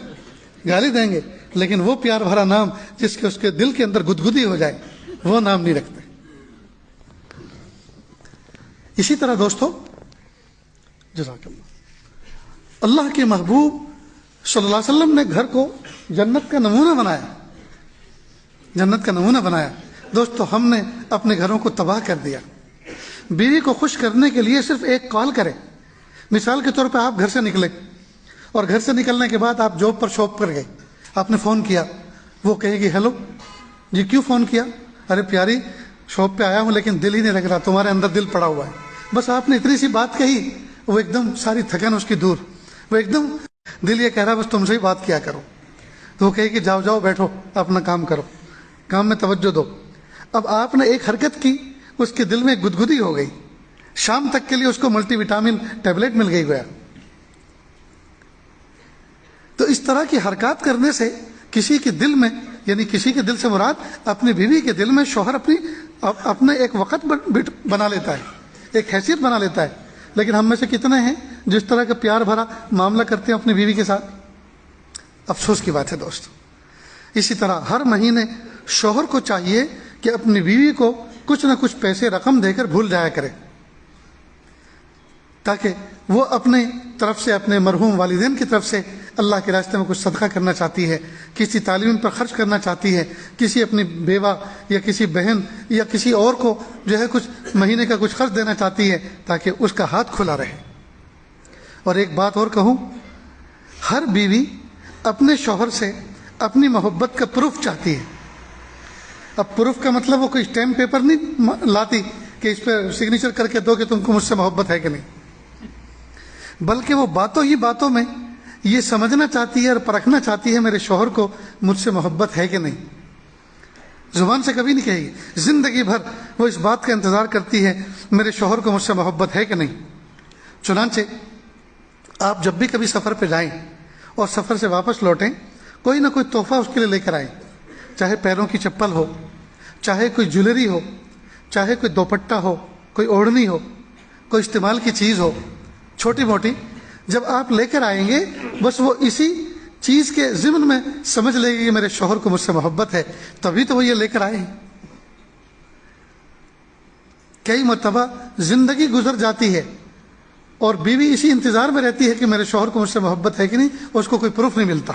گالی دیں گے، لیکن وہ پیار بھرا نام جس کے اس کے دل کے اندر گدگدی ہو جائے وہ نام نہیں رکھتے. اسی طرح دوستو جزاک اللہ کے محبوب صلی اللہ علیہ وسلم نے گھر کو جنت کا نمونہ بنایا. جنت کا نمونہ بنایا. دوستو ہم نے اپنے گھروں کو تباہ کر دیا. بیوی کو خوش کرنے کے لیے صرف ایک کال کریں. مثال کے طور پہ آپ گھر سے نکلے اور گھر سے نکلنے کے بعد آپ جاب پر شاپ پر گئے، آپ نے فون کیا، وہ کہے گی ہیلو جی کیوں فون کیا؟ ارے پیاری شاپ پہ آیا ہوں لیکن دل ہی نہیں لگ رہا، تمہارے اندر دل پڑا ہوا ہے. بس آپ نے اتنی سی بات کہی، وہ ایک دم ساری تھکن اس کی دور، وہ ایک دم دل یہ کہہ رہا بس تم سے ہی بات کیا کرو. تو وہ کہے کہ جاؤ جاؤ بیٹھو اپنا کام کرو، کام میں توجہ دو. اب آپ نے ایک حرکت کی، اس کے دل میں گدگدی ہو گئی، شام تک کے لیے اس کو ملٹی وٹامن ٹیبلٹ مل گئی گویا. تو اس طرح کی حرکات کرنے سے کسی کے دل میں، یعنی کسی کے دل سے مراد اپنی بیوی کے دل میں شوہر اپنے ایک وقت بنا لیتا ہے، ایک حیثیت بنا لیتا ہے. لیکن ہم میں سے کتنے ہیں جس طرح کا پیار بھرا معاملہ کرتے ہیں اپنی بیوی کے ساتھ؟ افسوس کی بات ہے دوست. اسی طرح ہر مہینے شوہر کو چاہیے کہ اپنی بیوی کو کچھ نہ کچھ پیسے رقم دے کر بھول جایا کرے، تاکہ وہ اپنے طرف سے، اپنے مرحوم والدین کی طرف سے اللہ کے راستے میں کچھ صدقہ کرنا چاہتی ہے، کسی تعلیم پر خرچ کرنا چاہتی ہے، کسی اپنی بیوہ یا کسی بہن یا کسی اور کو جو ہے کچھ مہینے کا کچھ خرچ دینا چاہتی ہے تاکہ اس کا ہاتھ کھلا رہے. اور ایک بات اور کہوں، ہر بیوی اپنے شوہر سے اپنی محبت کا پروف چاہتی ہے. اب پروف کا مطلب وہ کوئی اسٹیمپ پیپر نہیں لاتی کہ اس پہ سگنیچر کر کے دو کہ تم کو مجھ سے محبت ہے کہ نہیں، بلکہ وہ باتوں ہی باتوں میں یہ سمجھنا چاہتی ہے اور پرکھنا چاہتی ہے میرے شوہر کو مجھ سے محبت ہے کہ نہیں. زبان سے کبھی نہیں کہے گی, زندگی بھر وہ اس بات کا انتظار کرتی ہے میرے شوہر کو مجھ سے محبت ہے کہ نہیں. چنانچہ آپ جب بھی کبھی سفر پہ جائیں اور سفر سے واپس لوٹیں, کوئی نہ کوئی تحفہ اس کے لیے لے کر آئیں, چاہے پیروں کی چپل ہو, چاہے کوئی جویلری ہو, چاہے کوئی دوپٹہ ہو, کوئی اوڑھنی ہو, کوئی استعمال کی چیز ہو, چھوٹی موٹی. جب آپ لے کر آئیں گے بس وہ اسی چیز کے ضمن میں سمجھ لے گی کہ میرے شوہر کو مجھ سے محبت ہے, تبھی تو وہ یہ لے کر آئے ہیں. کئی مرتبہ زندگی گزر جاتی ہے اور بیوی اسی انتظار میں رہتی ہے کہ میرے شوہر کو مجھ سے محبت ہے کہ نہیں, اس کو کوئی پروف نہیں ملتا.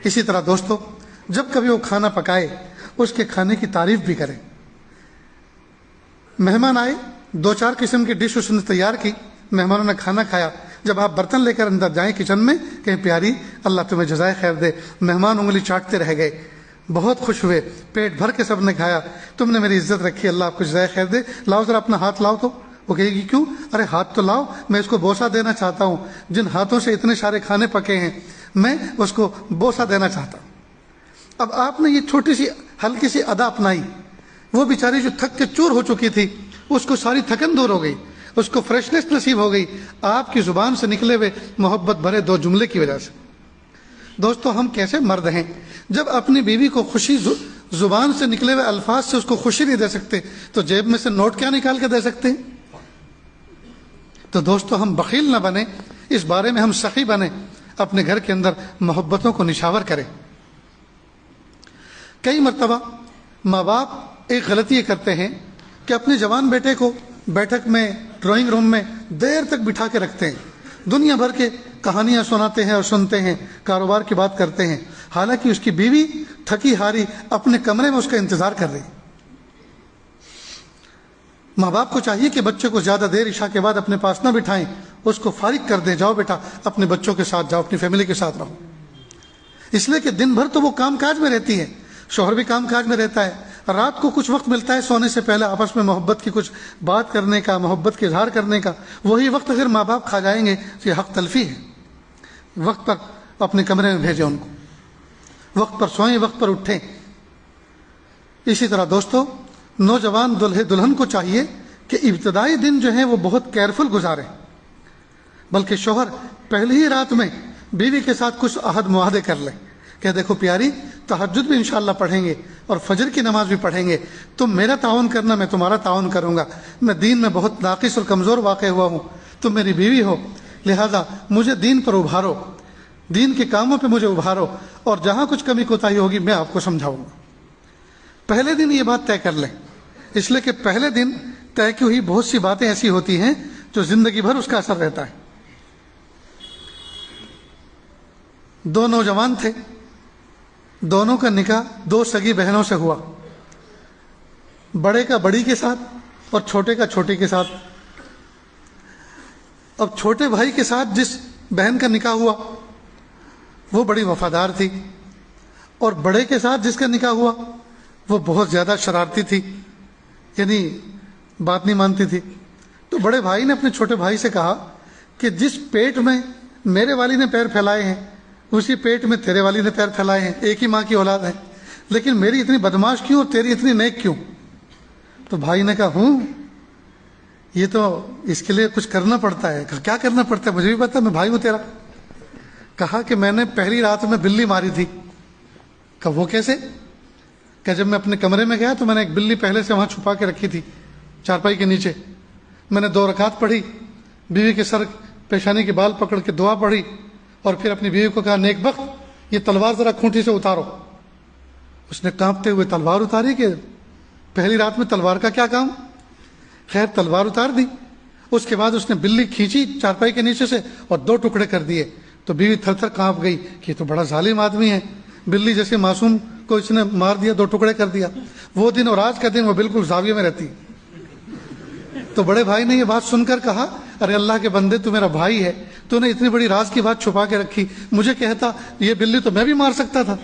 اسی طرح دوستو, جب کبھی وہ کھانا پکائے اس کے کھانے کی تعریف بھی کریں. مہمان آئے, 2-4 قسم کی ڈش اس نے تیار کی, مہمانوں نے کھانا کھایا. جب آپ برتن لے کر اندر جائیں کچن میں, کہیں پیاری اللہ تمہیں جزائے خیر دے, مہمان انگلی چاٹتے رہ گئے, بہت خوش ہوئے, پیٹ بھر کے سب نے کھایا, تم نے میری عزت رکھی, اللہ آپ کو جزائے خیر دے, لاؤ ذرا اپنا ہاتھ لاؤ. تو وہ کہے گی کیوں؟ ارے ہاتھ تو لاؤ, میں اس کو بوسہ دینا چاہتا ہوں, جن ہاتھوں سے اتنے سارے کھانے پکے ہیں میں اس کو بوسہ دینا چاہتا ہوں. اب آپ نے یہ چھوٹی سی ہلکی سی ادا اپنائی, وہ بیچاری جو تھک کے چور ہو چکی تھی اس کو ساری تھکن دور ہو گئی, اس کو فریشنس نصیب ہو گئی آپ کی زبان سے نکلے ہوئے محبت بھرے 2 جملے کی وجہ سے. دوستو, ہم کیسے مرد ہیں جب اپنی بیوی کو خوشی زبان سے نکلے ہوئے الفاظ سے اس کو خوشی نہیں دے سکتے تو جیب میں سے نوٹ کیا نکال کے دے سکتے ہیں؟ تو دوستو, ہم بخیل نہ بنیں, اس بارے میں ہم سخی بنیں, اپنے گھر کے اندر محبتوں کو نشاور کریں. کئی مرتبہ ماں باپ ایک غلطی یہ کرتے ہیں کہ اپنے جوان بیٹے کو بیٹھک میں, ڈرائنگ روم میں دیر تک بٹھا کے رکھتے ہیں, دنیا بھر کے کہانیاں سناتے ہیں اور سنتے ہیں, کاروبار کی بات کرتے ہیں, حالانکہ اس کی بیوی تھکی ہاری اپنے کمرے میں اس کا انتظار کر رہی. ماں باپ کو چاہیے کہ بچے کو زیادہ دیر عشاء کے بعد اپنے پاس نہ بٹھائیں, اس کو فارغ کر دیں, جاؤ بیٹا اپنے بچوں کے ساتھ جاؤ, اپنی فیملی کے ساتھ رہو. اس لیے کہ دن بھر تو وہ کام کاج میں رہتی ہے, شوہر بھی کام کاج میں رہتا ہے, رات کو کچھ وقت ملتا ہے سونے سے پہلے آپس میں محبت کی کچھ بات کرنے کا, محبت کے اظہار کرنے کا. وہی وقت اگر ماں باپ کھا جائیں گے تو یہ حق تلفی ہے. وقت پر اپنے کمرے میں بھیجیں ان کو, وقت پر سوئیں, وقت پر اٹھیں. اسی طرح دوستو, نوجوان دلہے دلہن کو چاہیے کہ ابتدائی دن جو ہیں وہ بہت کیئرفل گزاریں, بلکہ شوہر پہلی ہی رات میں بیوی کے ساتھ کچھ عہد معاہدے کر لیں کہ دیکھو پیاری, تہجد بھی انشاءاللہ پڑھیں گے اور فجر کی نماز بھی پڑھیں گے, تم میرا تعاون کرنا, میں تمہارا تعاون کروں گا. میں دین میں بہت ناقص اور کمزور واقع ہوا ہوں, تم میری بیوی ہو, لہذا مجھے دین پر ابھارو, دین کے کاموں پہ مجھے ابھارو, اور جہاں کچھ کمی کوتاہی ہوگی میں آپ کو سمجھاؤں گا. پہلے دن یہ بات طے کر لیں, اس لیے کہ پہلے دن طے کی ہوئی بہت سی باتیں ایسی ہوتی ہیں جو زندگی بھر اس کا اثر رہتا ہے. 2 نوجوان تھے, دونوں کا نکاح 2 سگی بہنوں سے ہوا, بڑے کا بڑی کے ساتھ اور چھوٹے کا چھوٹی کے ساتھ. اب چھوٹے بھائی کے ساتھ جس بہن کا نکاح ہوا وہ بڑی وفادار تھی, اور بڑے کے ساتھ جس کا نکاح ہوا وہ بہت زیادہ شرارتی تھی, یعنی بات نہیں مانتی تھی. تو بڑے بھائی نے اپنے چھوٹے بھائی سے کہا کہ جس پیٹ میں میرے والی نے پیر پھیلائے ہیں اسی پیٹ میں تیرے والی نے پیر پھیلائے ہیں, ایک ہی ماں کی اولاد ہے, لیکن میری اتنی بدماش کیوں اور تیری اتنی نیک کیوں؟ تو بھائی نے کہا یہ تو اس کے لیے کچھ کرنا پڑتا ہے. کہا کیا کرنا پڑتا ہے؟ مجھے بھی پتا, میں بھائی ہوں تیرا. کہا کہ میں نے پہلی رات میں بلی ماری تھی. کہا وہ کیسے؟ کہ جب میں اپنے کمرے میں گیا تو میں نے ایک بلی پہلے سے وہاں چھپا کے رکھی تھی چارپائی کے نیچے. میں نے 2 رکعت پڑھی, بیوی کے سر پیشانی کے بال پکڑ کے دعا پڑھی, اور پھر اپنی بیوی کو کہا نیک بخت, یہ تلوار ذرا کھونٹی سے اتارو. اس نے کانپتے ہوئے تلوار اتاری کہ پہلی رات میں تلوار کا کیا کام. خیر تلوار اتار دی. اس کے بعد اس نے بلی کھینچی چارپائی کے نیچے سے اور 2 ٹکڑے کر دیے. تو بیوی تھر تھر کانپ گئی کہ یہ تو بڑا ظالم آدمی ہے, بلی جیسے معصوم کو اس نے مار دیا, 2 ٹکڑے کر دیا. وہ دن اور آج کا دن وہ بالکل زاویے میں رہتی. تو بڑے بھائی نے یہ بات سن کر کہا ارے اللہ کے بندے, تو میرا بھائی ہے, تو نے اتنی بڑی راز کی بات چھپا کے رکھی, مجھے کہتا یہ بلی تو میں بھی مار سکتا تھا.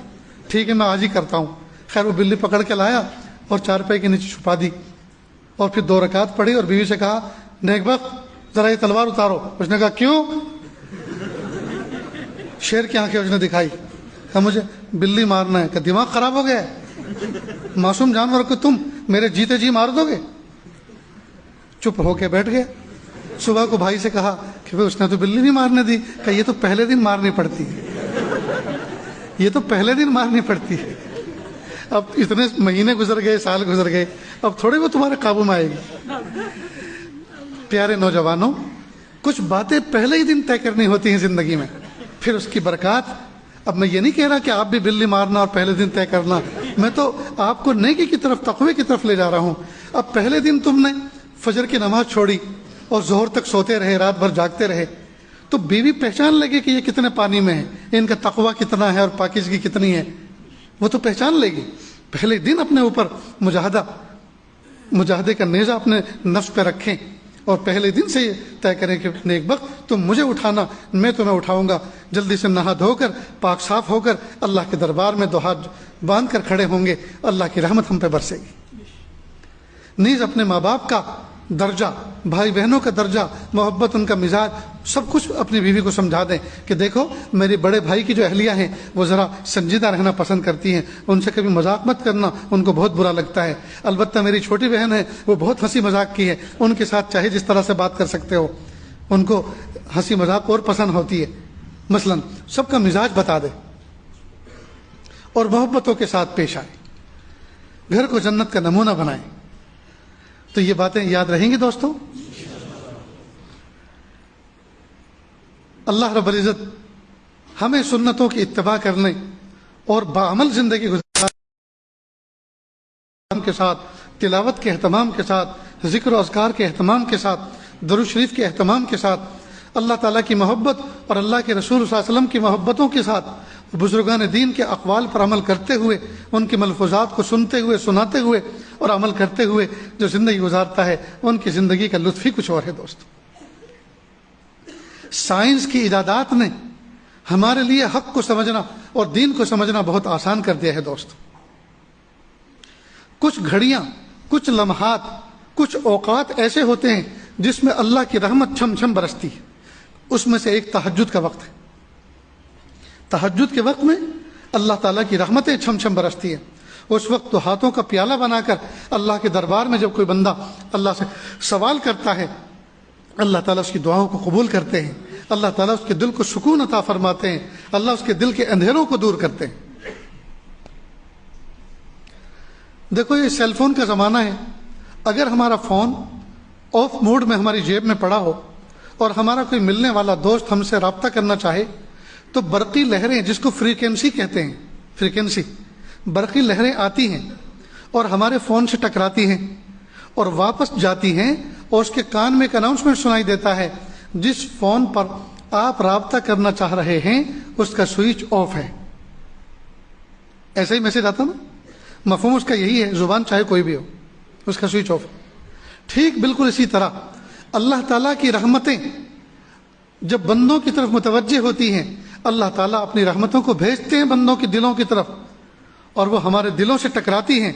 ٹھیک ہے میں آج ہی کرتا ہوں. خیر وہ بلی پکڑ کے لایا اور چارپائی کے نیچے چھپا دی, اور پھر 2 رکعت پڑھی اور بیوی سے کہا نیک بخت ذرا یہ تلوار اتارو. اس نے کہا کیوں؟ شیر کی آنکھیں اس نے دکھائی، کہا مجھے بلی مارنا ہے. کہ دماغ خراب ہو گیا ہے؟ معصوم جانور کو تم میرے جیتے جی مار دو گے؟ چپ ہو کے بیٹھ گیا. صبح کو بھائی سے کہا کہ اس نے تو بلی نہیں مارنے دی. کہ یہ تو پہلے دن مارنی پڑتی ہے، یہ تو پہلے دن مارنی پڑتی ہے. اب اتنے مہینے گزر گئے، سال گزر گئے، اب تھوڑے وہ تمہارے قابو میں آئے گی. پیارے نوجوانوں، کچھ باتیں پہلے ہی دن طے کرنی ہوتی ہیں زندگی میں، پھر اس کی برکات. اب میں یہ نہیں کہہ رہا کہ آپ بھی بلی مارنا اور پہلے دن طے کرنا، میں تو آپ کو نیکی کی طرف، تقوی کی طرف لے جا رہا ہوں. اب پہلے دن تم نے فجر کی نماز چھوڑی اور ظہر تک سوتے رہے، رات بھر جاگتے رہے، تو بیوی پہچان لے گی کہ یہ کتنے پانی میں ہے، ان کا تقوی کتنا ہے اور پاکیزگی کتنی ہے، وہ تو پہچان لے گی. پہلے دن اپنے اوپر مجاہدے کا نیزہ اپنے نفس پہ رکھیں اور پہلے دن سے یہ طے کریں کہ نیک بخت تم مجھے اٹھانا، میں تمہیں اٹھاؤں گا. جلدی سے نہا دھو کر، پاک صاف ہو کر اللہ کے دربار میں دو ہاتھ باندھ کر کھڑے ہوں گے، اللہ کی رحمت ہم پہ برسے گی. نیز اپنے ماں باپ کا درجہ، بھائی بہنوں کا درجہ، محبت، ان کا مزاج، سب کچھ اپنی بیوی کو سمجھا دیں کہ دیکھو میرے بڑے بھائی کی جو اہلیہ ہیں وہ ذرا سنجیدہ رہنا پسند کرتی ہیں، ان سے کبھی مذاق مت کرنا، ان کو بہت برا لگتا ہے. البتہ میری چھوٹی بہن ہے، وہ بہت ہنسی مذاق کی ہے، ان کے ساتھ چاہے جس طرح سے بات کر سکتے ہو، ان کو ہنسی مذاق اور پسند ہوتی ہے. مثلا سب کا مزاج بتا دے اور محبتوں کے ساتھ پیش آئے، گھر کو جنت کا نمونہ بنائے. تو یہ باتیں یاد رہیں گی دوستوں. اللہ رب العزت ہمیں سنتوں کی اتباع کرنے اور بعمل زندگی گزارنے کے ساتھ، تلاوت کے اہتمام کے ساتھ، ذکر و اذکار کے اہتمام کے ساتھ، درود شریف کے اہتمام کے ساتھ، اللہ تعالیٰ کی محبت اور اللہ کے رسول صلی اللہ علیہ وسلم کی محبتوں کے ساتھ، بزرگان دین کے اقوال پر عمل کرتے ہوئے، ان کے ملفوظات کو سنتے ہوئے، سناتے ہوئے اور عمل کرتے ہوئے جو زندگی گزارتا ہے، ان کی زندگی کا لطف ہی کچھ اور ہے. دوست، سائنس کی ایجادات نے ہمارے لیے حق کو سمجھنا اور دین کو سمجھنا بہت آسان کر دیا ہے. دوست، کچھ گھڑیاں، کچھ لمحات، کچھ اوقات ایسے ہوتے ہیں جس میں اللہ کی رحمت چھم چھم برستی ہے. اس میں سے ایک تہجد کا وقت ہے. تہجد کے وقت میں اللہ تعالیٰ کی رحمتیں چھم چھم برستی ہیں. اس وقت تو ہاتھوں کا پیالہ بنا کر اللہ کے دربار میں جب کوئی بندہ اللہ سے سوال کرتا ہے، اللہ تعالیٰ اس کی دعاؤں کو قبول کرتے ہیں، اللہ تعالیٰ اس کے دل کو سکون عطا فرماتے ہیں، اللہ اس کے دل کے اندھیروں کو دور کرتے ہیں. دیکھو یہ سیل فون کا زمانہ ہے. اگر ہمارا فون آف موڈ میں ہماری جیب میں پڑا ہو اور ہمارا کوئی ملنے والا دوست ہم سے رابطہ کرنا چاہے تو برقی لہریں، جس کو فریکوینسی کہتے ہیں، فریکوینسی، برقی لہریں آتی ہیں اور ہمارے فون سے ٹکراتی ہیں اور واپس جاتی ہیں، اور اس کے کان میں ایک اناؤنسمنٹ سنائی دیتا ہے، جس فون پر آپ رابطہ کرنا چاہ رہے ہیں اس کا سوئچ آف ہے. ایسا ہی میسج آتا نا، مفہوم اس کا یہی ہے، زبان چاہے کوئی بھی ہو، اس کا سوئچ آف. ٹھیک بالکل اسی طرح اللہ تعالیٰ کی رحمتیں جب بندوں کی طرف متوجہ ہوتی ہیں، اللہ تعالیٰ اپنی رحمتوں کو بھیجتے ہیں بندوں کے دلوں کی طرف، اور وہ ہمارے دلوں سے ٹکراتی ہیں.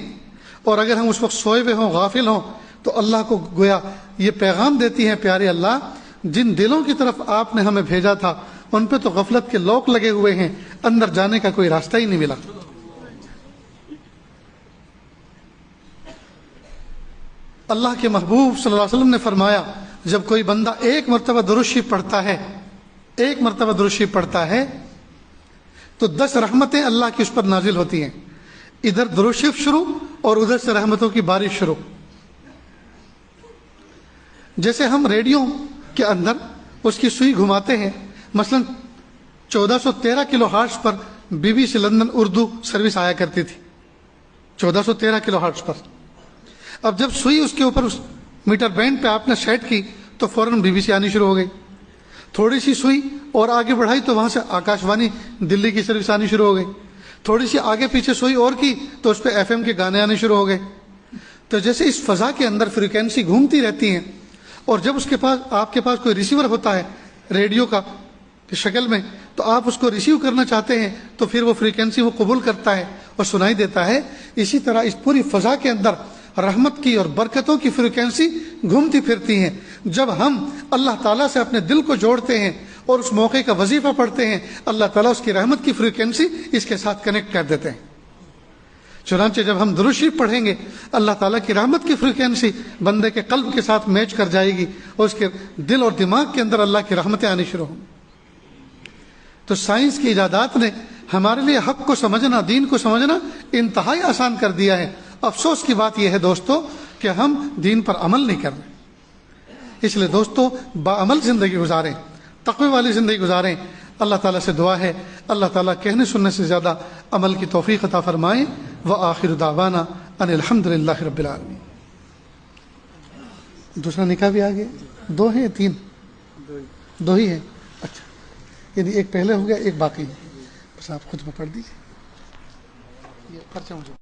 اور اگر ہم اس وقت سوئے ہوئے ہوں، غافل ہوں، تو اللہ کو گویا یہ پیغام دیتی ہیں، پیارے اللہ، جن دلوں کی طرف آپ نے ہمیں بھیجا تھا ان پہ تو غفلت کے لوک لگے ہوئے ہیں، اندر جانے کا کوئی راستہ ہی نہیں ملا. اللہ کے محبوب صلی اللہ علیہ وسلم نے فرمایا، جب کوئی بندہ ایک مرتبہ درود شریف پڑھتا ہے، ایک مرتبہ درود شریف پڑھتا ہے تو 10 رحمتیں اللہ کی اس پر نازل ہوتی ہیں. ادھر درود شریف شروع اور ادھر سے رحمتوں کی بارش شروع. جیسے ہم ریڈیو کے اندر اس کی سوئی گھماتے ہیں، مثلا 1413 کلو ہارٹز پر BBC لندن اردو سروس آیا کرتی تھی، 1413 کلو ہارٹز پر. اب جب سوئی اس کے اوپر اس میٹر بینڈ پہ آپ نے سیٹ کی تو فوراً BBC آنی شروع ہو گئی. تھوڑی سی سوئی اور آگے بڑھائی تو وہاں سے آکاش وانی دلی کی سروس آنی شروع ہو گئی. تھوڑی سی آگے پیچھے سوئی اور کی تو اس پہ FM کے گانے آنے شروع ہو گئے. تو جیسے اس فضا کے اندر فریکوینسی گھومتی رہتی ہیں، اور جب اس کے پاس، آپ کے پاس کوئی ریسیور ہوتا ہے ریڈیو کا شکل میں، تو آپ اس کو ریسیو کرنا چاہتے ہیں تو پھر وہ فریکوینسی وہ قبول کرتا ہے اور سنائی دیتا ہے. اسی طرح اس پوری فضا کے اندر رحمت کی اور برکتوں کی فریکوینسی گھومتی پھرتی ہیں. جب ہم اللہ تعالیٰ سے اپنے دل کو جوڑتے ہیں اور اس موقع کا وظیفہ پڑھتے ہیں، اللہ تعالیٰ اس کی رحمت کی فریکوینسی اس کے ساتھ کنیکٹ کر دیتے ہیں۔ چنانچہ جب ہم درود شریف پڑھیں گے اللہ تعالیٰ کی رحمت کی فریکوینسی بندے کے قلب کے ساتھ میچ کر جائے گی اور اس کے دل اور دماغ کے اندر اللہ کی رحمتیں آنی شروع ہوں گی۔ تو سائنس کی ایجادات نے ہمارے لیے حق کو سمجھنا، دین کو سمجھنا انتہائی آسان کر دیا ہے۔ افسوس کی بات یہ ہے دوستو کہ ہم دین پر عمل نہیں کر رہے۔ اس لیے دوستو باعمل زندگی گزاریں، تقوی والی زندگی گزاریں۔ اللہ تعالیٰ سے دعا ہے اللہ تعالیٰ کہنے سننے سے زیادہ عمل کی توفیق عطا فرمائیں۔ وآخر دعوانا ان الحمد للہ رب العالمین۔ دوسرا نکاح بھی آ گیا، 2 ہیں 3؟ 2 ہی ہیں، اچھا، یعنی ایک پہلے ہو گیا، ایک باقی ہے، بس آپ خود میں پڑھ دیجیے یہ پرچہ مجھے۔